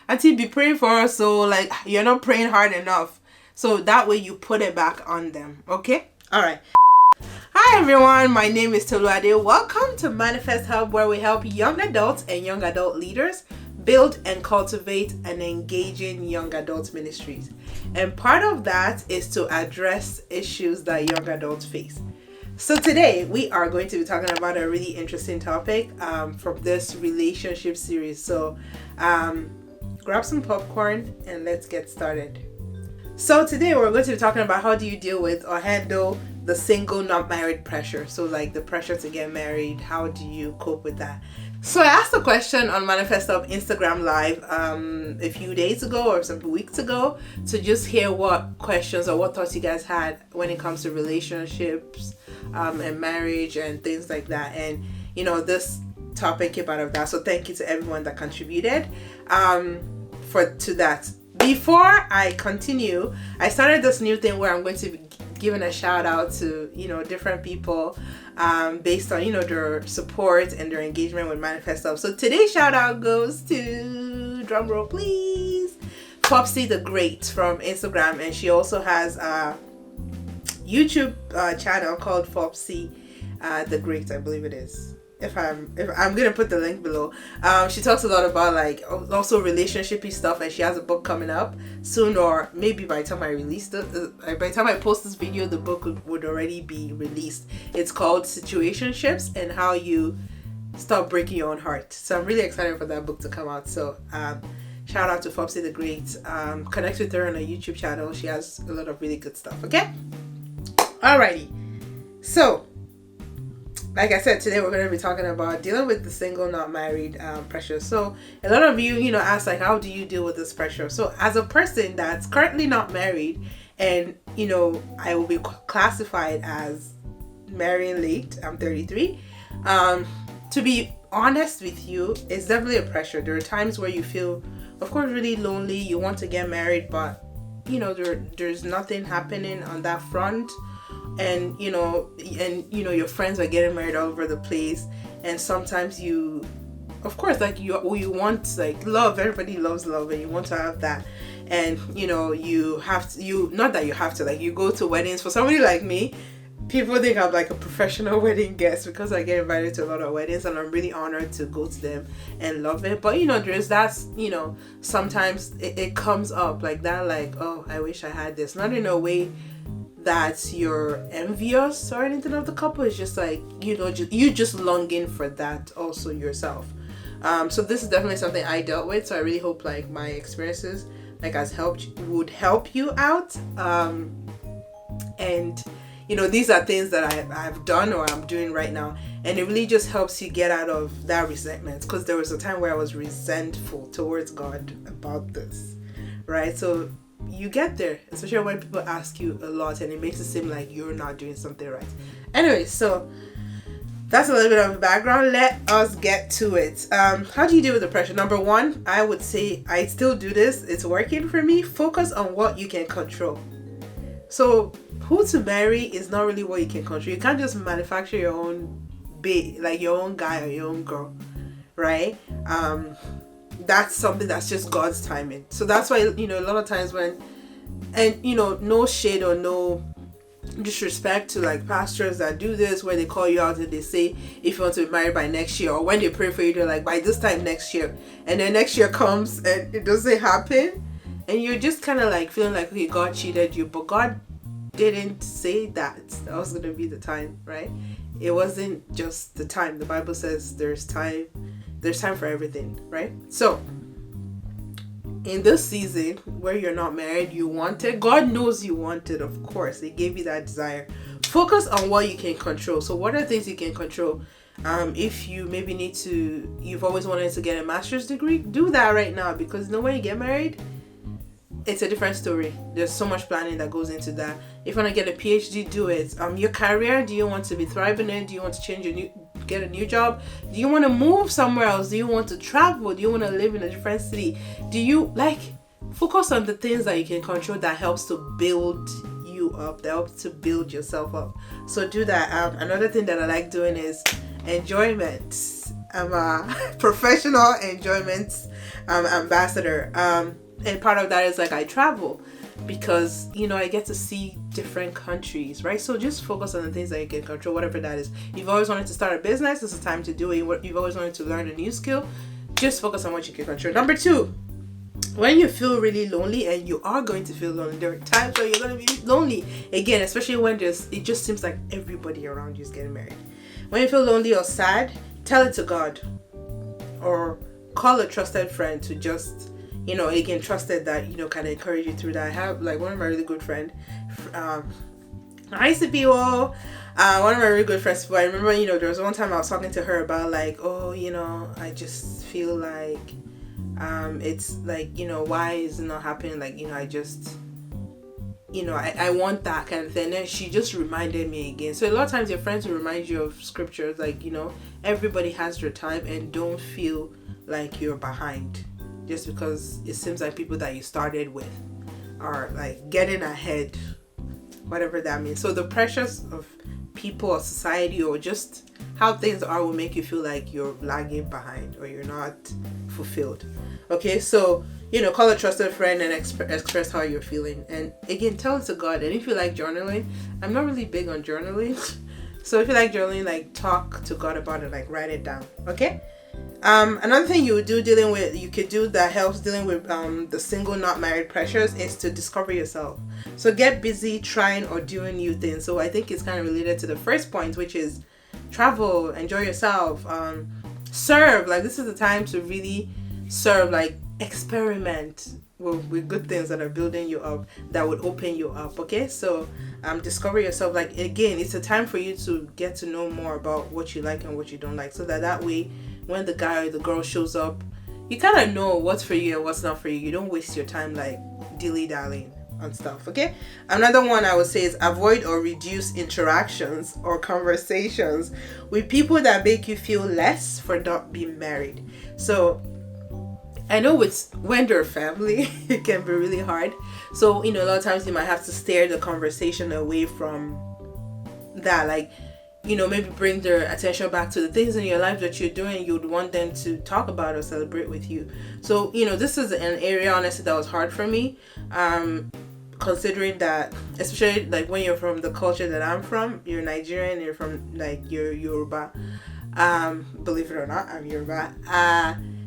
auntie, be praying for us, so like you're not praying hard enough. So that way you put it back on them. Okay? Alright. Hi everyone, my name is Toluade. Welcome to Manifest Hub, where we help young adults and young adult leaders build and cultivate an engaging young adult ministries. And part of that is to address issues that young adults face. So today we are going to be talking about a really interesting topic from this relationship series. So grab some popcorn and let's get started. So today we're going to be talking about how do you deal with or handle the single not married pressure. So like the pressure to get married, how do you cope with that? So I asked a question on Manifest Up Instagram Live a few days ago or some weeks ago to just hear what questions or what thoughts you guys had when it comes to relationships and marriage and things like that. And you know, this topic came out of that. So thank you to everyone that contributed to that. Before I continue, I started this new thing where I'm going to be giving a shout out to, you know, different people based on, you know, their support and their engagement with Manifest Up. So today's shout out goes to, drumroll please, Popsy the Great from Instagram, and she also has a YouTube channel called Popsy the Great, I believe it is. If I'm gonna put the link below. She talks a lot about like also relationshipy stuff, and she has a book coming up soon, or maybe by the time I release by the time I post this video, the book would already be released. It's called Situationships and How You Stop Breaking Your Own Heart. So I'm really excited for that book to come out. So shout out to Fopsy the Great. Connect with her on her YouTube channel. She has a lot of really good stuff. Okay, alrighty. So like I said, today we're going to be talking about dealing with the single not married pressure. So a lot of you, you know, ask like, how do you deal with this pressure? So as a person that's currently not married, and you know, I will be classified as marrying late. I'm 33. To be honest with you, it's definitely a pressure. There are times where you feel, of course, really lonely. You want to get married, but you know, there's nothing happening on that front. And you know your friends are getting married all over the place, and sometimes you, of course, like you want like love. Everybody loves love, and you want to have that. And you know, you have to, not that you have to, like you go to weddings. For somebody like me, people think I'm like a professional wedding guest because I get invited to a lot of weddings, and I'm really honored to go to them and love it. But you know, there's that, you know, sometimes it comes up like that, like, oh, I wish I had this. Not in a way that you're envious or anything of the couple. It's just like, you know, you just longing for that also yourself. So this is definitely something I dealt with. So I really hope like my experiences like would help you out. And you know, these are things that I've done or I'm doing right now, and it really just helps you get out of that resentment, because there was a time where I was resentful towards God about this, right? So you get there, especially when people ask you a lot and it makes it seem like you're not doing something right. Anyway, so that's a little bit of a background. Let us get to it. How do you deal with the pressure? Number one, I would say, I still do this, it's working for me. Focus on what you can control. So who to marry is not really what you can control. You can't just manufacture your own like your own guy or your own girl, right? That's something that's just God's timing. So that's why, you know, a lot of times when, and you know, no shade or no disrespect to like pastors that do this, where they call you out and they say if you want to be married by next year, or when they pray for you, they're like by this time next year, and then next year comes and it doesn't happen, and you're just kind of like feeling like, okay, God cheated you. But God didn't say that was going to be the time, right? It wasn't just the time. The Bible says there's time for everything, right? So in this season where you're not married, you want it. God knows you want it, of course. He gave you that desire. Focus on what you can control. So what are things you can control? If you maybe you've always wanted to get a master's degree, do that right now, because you know, when you get married, it's a different story. There's so much planning that goes into that. If you want to get a PhD, do it. Your career, do you want to be thriving in? Do you want to get a new job? Do you want to move somewhere else? Do you want to travel? Do you want to live in a different city? Do you focus on the things that you can control that helps to build you up, that helps to build yourself up. So do that. Another thing that I like doing is enjoyment. I'm a professional enjoyment ambassador. And part of that is like I travel because, you know, I get to see different countries, right? So just focus on the things that you can control, whatever that is. You've always wanted to start a business, this is the time to do it. You've always wanted to learn a new skill, just focus on what you can control. Number 2, when you feel really lonely, and you are going to feel lonely, there are times where you're going to be lonely. Again, especially when it just seems like everybody around you is getting married. When you feel lonely or sad, tell it to God. Or call a trusted friend to just, you know, again, trusted that, you know, kind of encourage you through that. I have like one of my really good friends, nice people, one of my really good friends, but I remember, you know, there was one time I was talking to her about like, oh, you know, I just feel like, it's like, you know, why is it not happening? Like, you know, I just, you know, I want that kind of thing. And then she just reminded me again. So a lot of times your friends will remind you of scriptures, like, you know, everybody has their time, and don't feel like you're behind just because it seems like people that you started with are like getting ahead, whatever that means. So the pressures of people or society or just how things are will make you feel like you're lagging behind or you're not fulfilled. Okay, so, you know, call a trusted friend and express how you're feeling. And again, tell it to God. And if you like journaling, I'm not really big on journaling. So if you like journaling, like talk to God about it, like write it down. Okay. Another thing you could do that helps dealing with the single not married pressures is to discover yourself. So get busy trying or doing new things. So I think it's kind of related to the first point, which is travel, enjoy yourself, serve. Like this is the time to really serve, like experiment with good things that are building you up, that would open you up. Okay, so discover yourself. Like again, it's a time for you to get to know more about what you like and what you don't like, so that way when the guy or the girl shows up, you kind of know what's for you and what's not for you. You don't waste your time like dilly-dallying on stuff. Okay, another one I would say is avoid or reduce interactions or conversations with people that make you feel less for not being married. So I know when they're family, it can be really hard. So, you know, a lot of times you might have to steer the conversation away from that. Like, you know, maybe bring their attention back to the things in your life that you're doing you'd want them to talk about or celebrate with you. So, you know, this is an area, honestly, that was hard for me. Considering that, especially like when you're from the culture that I'm from, you're Nigerian, you're from like you're Yoruba. Believe it or not, I'm Yoruba.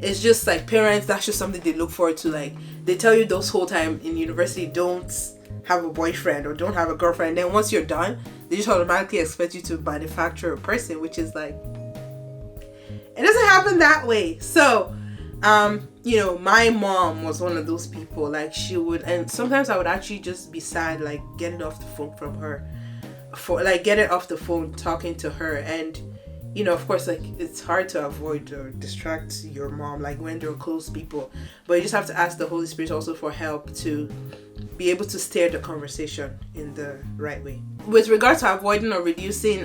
It's just like parents, that's just something they look forward to. Like they tell you those whole time in university, don't have a boyfriend or don't have a girlfriend. Then once you're done, they just automatically expect you to manufacture a person, which is like, it doesn't happen that way. So, you know, my mom was one of those people. Like she would, and sometimes I would actually just be sad, like getting off the phone from her, getting off the phone talking to her. And you know, of course, like it's hard to avoid or distract your mom, like when they're close people, but you just have to ask the Holy Spirit also for help to be able to steer the conversation in the right way. With regards to avoiding or reducing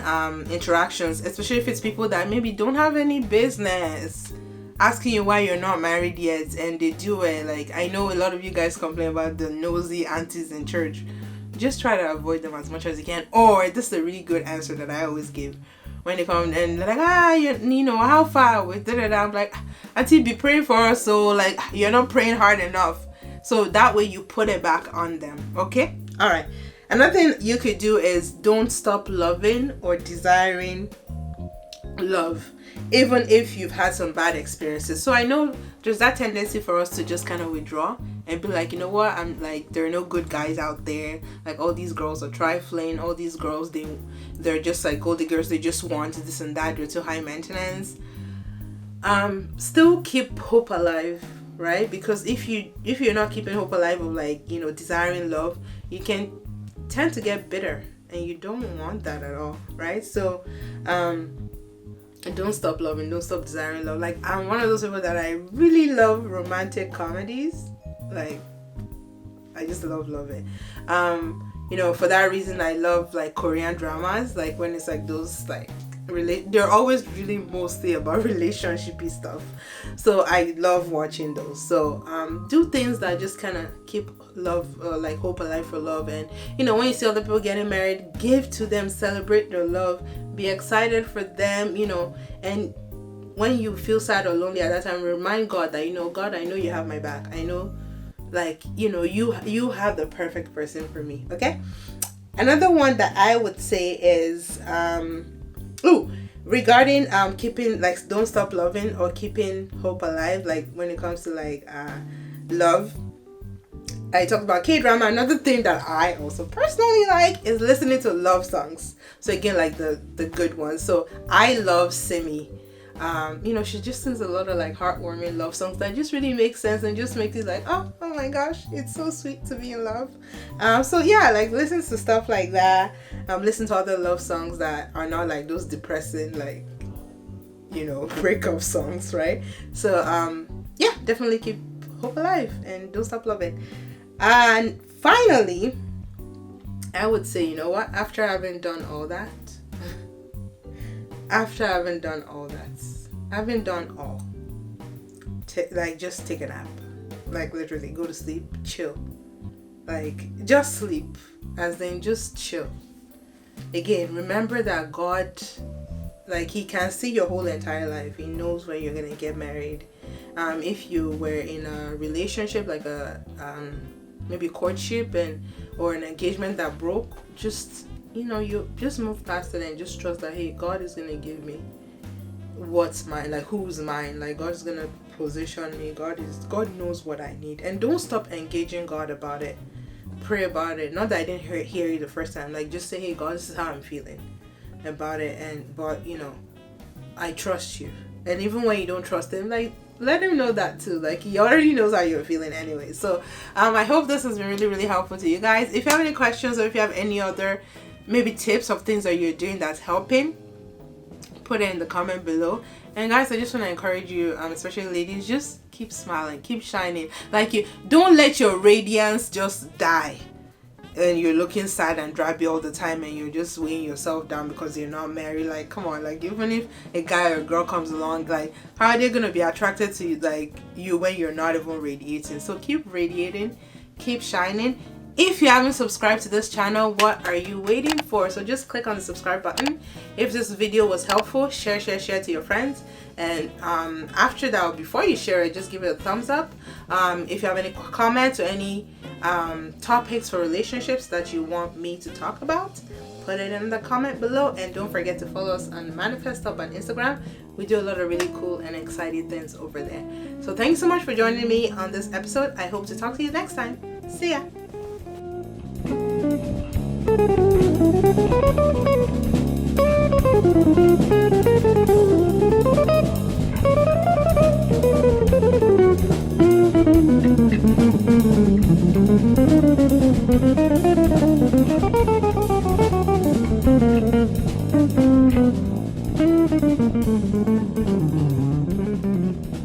interactions, especially if it's people that maybe don't have any business asking you why you're not married yet, and they do it. Like I know a lot of you guys complain about the nosey aunties in church. Just try to avoid them as much as you can. Or this is a really good answer that I always give when they come and they're like, you know, how far with that? I'm like, auntie, be praying for us. So like you're not praying hard enough. So that way you put it back on them. Okay. All right. Another thing you could do is don't stop loving or desiring love, even if you've had some bad experiences. So I know there's that tendency for us to just kind of withdraw and be like, you know what, I'm like, there are no good guys out there. Like all these girls are trifling, all these girls, they're just like gold diggers, they just want this and that, they're too high maintenance. Still keep hope alive, right? Because if you're not keeping hope alive of like, you know, desiring love, you can tend to get bitter, and you don't want that at all, right? So don't stop loving, don't stop desiring love. Like I'm one of those people that I really love romantic comedies. Like I just love it. You know, for that reason I love like Korean dramas, like when it's like those like they're always really mostly about relationshipy stuff. So I love watching those. So do things that just kind of keep love, like hope alive for love. And you know, when you see other people getting married, give to them, celebrate their love, be excited for them, you know, and when you feel sad or lonely at that time, remind God that, you know, God, I know you have my back. I know, like, you know, you have the perfect person for me. Okay. Another one that I would say is regarding keeping, like, don't stop loving or keeping hope alive, like when it comes to like love. I talked about K-drama. Another thing that I also personally like is listening to love songs. So again, like the good ones. So I love Simi. You know, she just sings a lot of like heartwarming love songs that just really make sense and just make you like, oh my gosh, it's so sweet to be in love. So yeah, like listen to stuff like that. Listen to other love songs that are not like those depressing, like, you know, breakup songs, right? So yeah, definitely keep hope alive and don't stop loving. And finally, I would say, you know what, after having done all, like just take a nap, like literally go to sleep, chill, like just sleep, as in just chill. Again, remember that God, like, he can see your whole entire life. He knows when you're gonna get married. If you were in a relationship, like a maybe courtship or an engagement that broke, just, you know, you just move past it and just trust that, hey, God is gonna give me what's mine, like who's mine, like God's gonna position me. God knows what I need. And don't stop engaging God about it. Pray about it. Not that I didn't hear you the first time. Like, just say, hey God, this is how I'm feeling about it, but you know, I trust you. And even when you don't trust him, like, let him know that too. Like, he already knows how you're feeling anyway. So I hope this has been really, really helpful to you guys. If you have any questions, or if you have any other maybe tips of things that you're doing that's helping, put it in the comment below. And guys, I just want to encourage you, especially ladies, just keep smiling, keep shining. Like, you don't let your radiance just die and you're looking sad and drabby all the time and you're just weighing yourself down because you're not married. Like, come on, like, even if a guy or a girl comes along, like, how are they gonna be attracted to you, like, you when you're not even radiating? So keep radiating, keep shining. If you haven't subscribed to this channel, what are you waiting for? So just click on the subscribe button. If this video was helpful, share to your friends. And after that, or before you share it, just give it a thumbs up. If you have any comments or any topics for relationships that you want me to talk about, put it in the comment below. And don't forget to follow us on Manifest Hub on Instagram. We do a lot of really cool and exciting things over there. So thanks so much for joining me on this episode. I hope to talk to you next time. See ya. Thank you.